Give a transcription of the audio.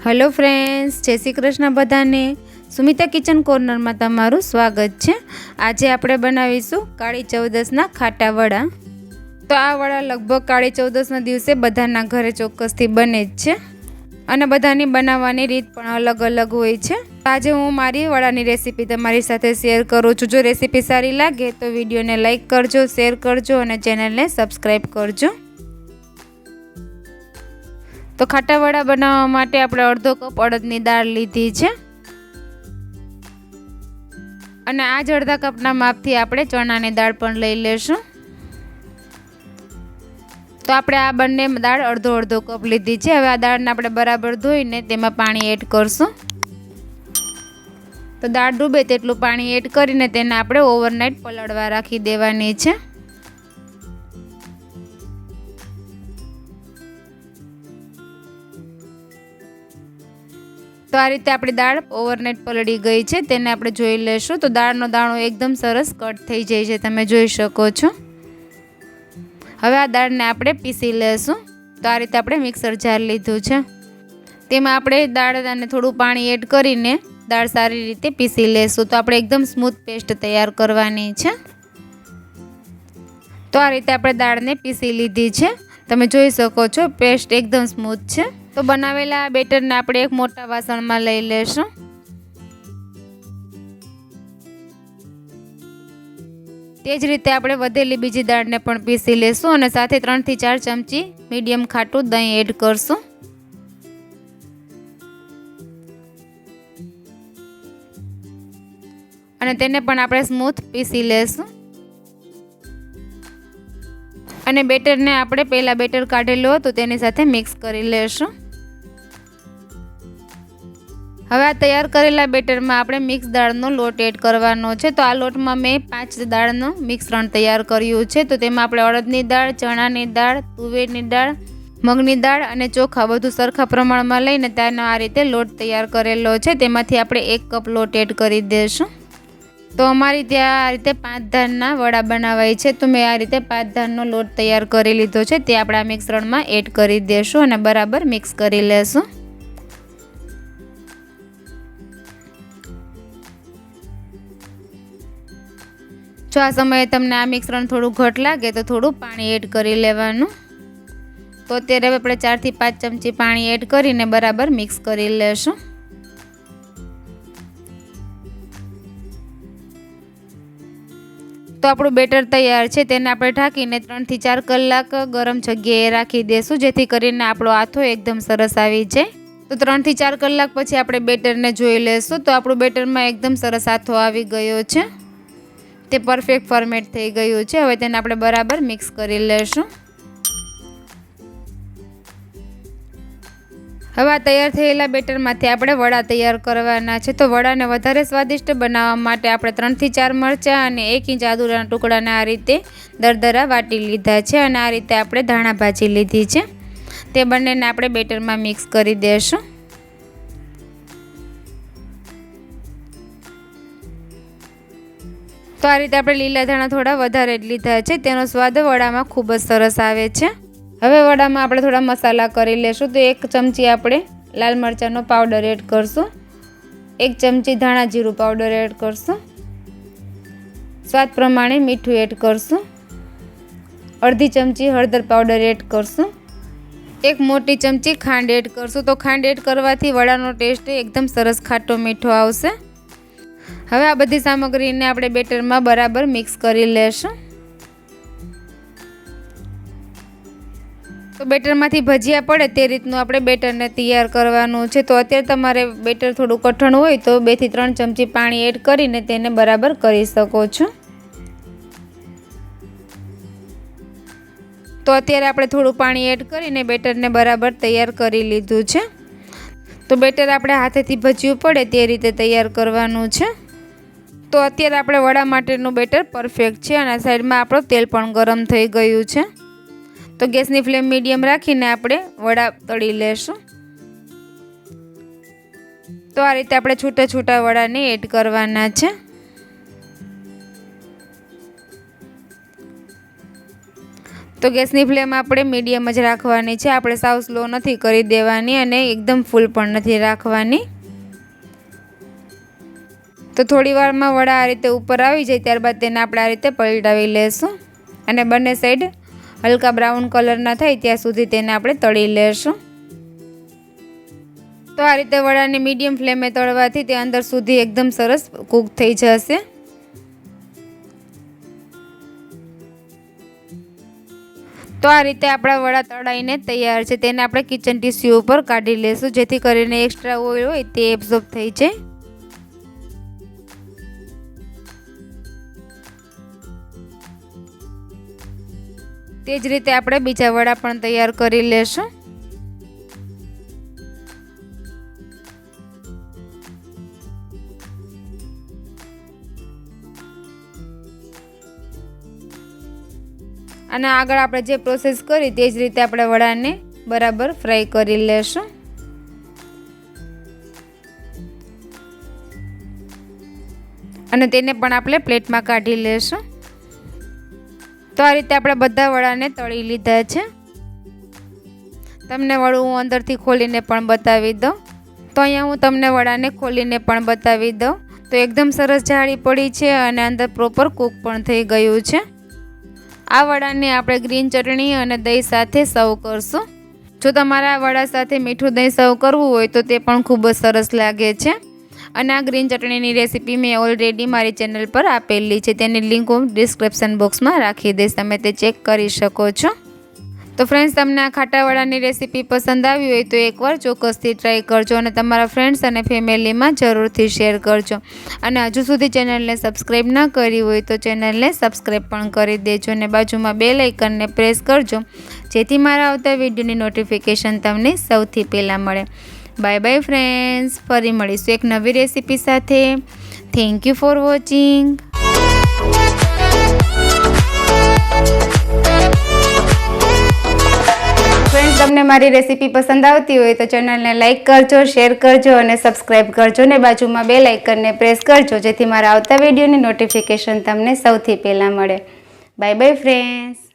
Hello friends, जय श्री कृष्ण बधाने। Sumita kitchen corner में तमारुं स्वागत है। आज आपणे बनावीशुं काળી चौदसना खाटा वड़ा। तो आ वड़ा लगभग काળી चौदसना दिवसे बधाना घरे चोक्कसथी बने ज छे अने बधानी बनाववानी रीत पण अलग अलग होय छे। आज हूँ मारी वड़ानी रेसिपी तमारी साथे शेर करूँ छुं। जो रेसिपी सारी लागे तो विडियो ने लाइक करजो, शेर करजो अने चेनल ने सब्सक्राइब करजो। तो खाटा वड़ा बनाववा माटे आपणे अर्धो कप अड़दनी दाळ लीधी छे अने आज अर्धा कपना मापथी आपणे चणानी दाळ पण लई लेशुं। तो आपणे आ बंने दाळ अर्धो अर्धो कप लीधी छे। हवे आ दाळने आपणे बराबर धोईने तेमां पाणी एड करशुं। तो दाळ डूबे तेटલું पाणी एड करीने तेने आपणे ओवरनाइट पलळवा राखी देवानी छे। तो आ रीते आपणी दाळ ओवरनाइट पलળી गई छे, तेने आपणे जोई लेशुं। तो दाळनो दाणो एकदम सरस कट थई जाय छे, तमे जोई शको छो। हवे आ दाळने आपणे पीसी लेशुं। तो आ रीते आपणे मिक्सर जार लीधुं छे, तेमां आपणे दाळ अने थोडुं पाणी एड करीने दाळ सारी रीते पीसी लेशुं। तो आपणे एकदम स्मूथ पेस्ट तैयार करवानी छे। तो आ रीते आपणे दाळने पीसी लीधी छे, तमे जोई शको छो पेस्ट एकदम स्मूथ छे। तो बनावेला बेटर ने आपणे एक मोटा वासण में लई लेशुं। तेज रीते आपणे वधेली बीजी दाळ ने पण पीसी लेशुं अने साथे 3 થી 4 चमची मीडियम खाटुं दહીં एड करशुं अने तेने पण आपणे स्मूथ पीसी लेशुं। अने बेटर ने आपणे पहेला बेटर काढेलो हतो तेनी साथे मिक्स करी लेशुं। हवे आ तैयार करेला बेटर में आपणे मिक्स दाळनो लोट एड करवानो छे। तो आ लोट में मैं 5 दाळनो मिश्रण तैयार कर्युं छे। तो तेमां आपणे अड़दनी दाळ, चणानी दाळ, तुवेरनी दाळ, मगनी दाळ अने चोखा बधुं सरखा प्रमाण में लईने तेनो आ रीते लोट तैयार करेलो छे। तेमांथी आपणे 1 कप लोट एड करी देशुं। तो अमारी त्यां आ रीते 5 धानना वड़ा बनावाय छे। तो मैं आ रीते 5 धाननो लोट तैयार करी लीधो छे, ते आपणे मिश्रण में एड करी देशुं अने बराबर मिक्स करी लेशुं। जो आ समये तमने आ मिश्रण थोड़ुं घट लागे तो थोड़ुं पाणी एड करी लेवानुं। तो अत्यारे आपणे 4 થી 5 चमची पाणी एड करीने बराबर मिक्स करी लेशुं। तो आपणुं बेटर तैयार छे, तेने आपणे ढांकीने 3 થી 4 કલાક गरम जग्याए राखी देशुं, जेथी करीने आपणो आथो एकदम सरस आवी जाय। तो 3 થી 4 કલાક पछी आपणे बेटरने जोई लेशुं। तो आपणुं बेटरमां एकदम सरस आथो आवी गयो छे, ते परफेक्ट फॉर्मेट थई गयुं छे। हवे तेने आपणे बराबर मिक्स करी लेशुं। हवे आ तैयार थयेला बेटरमांथी आपणे वड़ा तैयार करवाना छे। तो वड़ाने वधारे स्वादिष्ट बनाववा माटे आपणे 3 થી 4 मरचा अने 1 इंच आदुना टुकड़ाने आ रीते दरदरा वाटी लीधा छे अने आ रीते आपणे धाणा भाजी लीधी छे। ते बंनेने आपणे बेटरमां मिक्स करी देशुं। तो आ रीते आपणे लीला धाणा थोड़ा वधारे ज लीधा छे, तेनो स्वाद वड़ामां खूब ज सरस आवे छे। हवे वड़ामां आपणे थोड़ा मसाला करी लेशुं। तो 1 चमची आपणे लाल मरचानो पाउडर एड करशुं, 1 चमची धाणा जीरुं पाउडर एड करशुं, स्वाद प्रमाणे मीठुं एड करशुं, अर्धी चमची हळदर पाउडर एड करशुं, 1 मोटी चमची खांड एड करशुं। तो खांड एड करवाथी वड़ानो टेस्ट एकदम सरस खाटो मीठो आवशे। हवे आ बधी सामग्रीने आपणे बेटरमां बराबर मिक्स करी लेशुं। तो बेटरमांथी भजिया पड़े ते रीतनुं आपणे बेटरने तैयार करवानुं छे। तो अत्यारे तमारे बेटर थोडुं कठण होय तो 2 થી 3 चमची पाणी एड करीने तेने बराबर करी शको छो। तो अत्यारे आपणे थोडुं पाणी एड करीने बेटरने बराबर तैयार करी लीधुं छे। तो बेटर आपणे हाथेथी भजिયું पड़े ते रीते तैयार करवानुं छे। तो अत्यारे आपणे वड़ा माटेनुं बेटर परफेक्ट छे अने साइडमां आपणुं तेल पण गरम थई गयुं छे। तो गैसनी फ्लेम मीडियम राखीने आपणे वड़ा तળી लेशुं। तो आ रीते आपणे छूटा छूटा वड़ाने एड करवाना छे। તો ગેસની ફ્લેમ આપણે મીડિયમ જ રાખવાની છે, આપણે સાવ સ્લો નથી કરી દેવાની અને એકદમ ફૂલ પણ નથી રાખવાની। તો થોડી વારમાં વડા આ રીતે ઉપર આવી જાય ત્યારબાદ તેને આપણે આ રીતે પલટાવી લેશું અને બંને સાઈડ હલકા બ્રાઉન કલરના થાય ત્યાં સુધી તેને આપણે તળી લેશું। તો આ રીતે વડાને મીડિયમ ફ્લેમે તળવાથી તે અંદર સુધી એકદમ સરસ કૂક થઈ જશે। તો આ રીતે આપણા વડા તળાઈને તૈયાર છે, તેને આપણે કિચન ટીસ્યુ ઉપર કાઢી લેશું જેથી કરીને એક્સ્ટ્રા ઓઇલ હોય તે એબ્ઝોર્બ થઈ જાય। તે જ રીતે આપણે બીજા વડા પણ તૈયાર કરી લેશું। અને આગળ આપણે જે પ્રોસેસ કરી તે જ રીતે આપણે વડાને બરાબર ફ્રાય કરી લેશું। અને તેને પણ આપણે પ્લેટમાં કાઢી લેશું। તો આ રીતે આપણે બધા વડાને તળી લીધા છે। તમને વડું હું અંદરથી ખોલીને પણ બતાવી દઉં। તો અહીંયા હું તમને વડાને ખોલીને પણ બતાવી દઉં। તો એકદમ સરસ જાળી પડી છે અને અંદર પ્રોપર કૂક પણ થઈ ગયું છે। આ વડાને આપણે ગ્રીન ચટણી અને દહીં સાથે સર્વ કરશું। જો તમારે આ વડા સાથે મીઠું દહીં સર્વ કરવું હોય તો તે પણ ખૂબ જ સરસ લાગે છે। અને આ ગ્રીન ચટણીની રેસીપી મેં ઓલરેડી મારી ચેનલ પર આપેલી છે, તેની લિંક હું ડિસ્ક્રિપ્શન બોક્સમાં રાખી દઈશ, તમે તે ચેક કરી શકો છો। તો ફ્રેન્ડ્સ, તમને આ ખાટા વડાની રેસીપી પસંદ આવી હોય તો એકવાર ચોક્કસથી ટ્રાય કરજો અને તમારા ફ્રેન્ડ્સ અને ફેમિલીમાં જરૂરથી શેર કરજો। અને હજુ સુધી ચેનલને સબસ્ક્રાઈબ ના કરી હોય તો ચેનલને સબસ્ક્રાઈબ પણ કરી દેજો અને બાજુમાં બેલ આઇકનને પ્રેસ કરજો જેથી મારા આવતા વિડીયોની નોટિફિકેશન તમને સૌથી પહેલાં મળે। બાય બાય ફ્રેન્ડ્સ, ફરી મળીશું એક નવી રેસીપી સાથે। Thank you for watching. Friends, તમને મારી રેસીપી પસંદ આવતી હોય તો ચેનલને લાઇક કરજો, શેર કરજો અને સબસ્ક્રાઈબ કરજો અને બાજુમાં બેલ આઇકનને પ્રેસ કરજો જેથી મારા આવતા વિડીયોની નોટિફિકેશન તમને સૌથી પહેલાં મળે। Bye bye friends.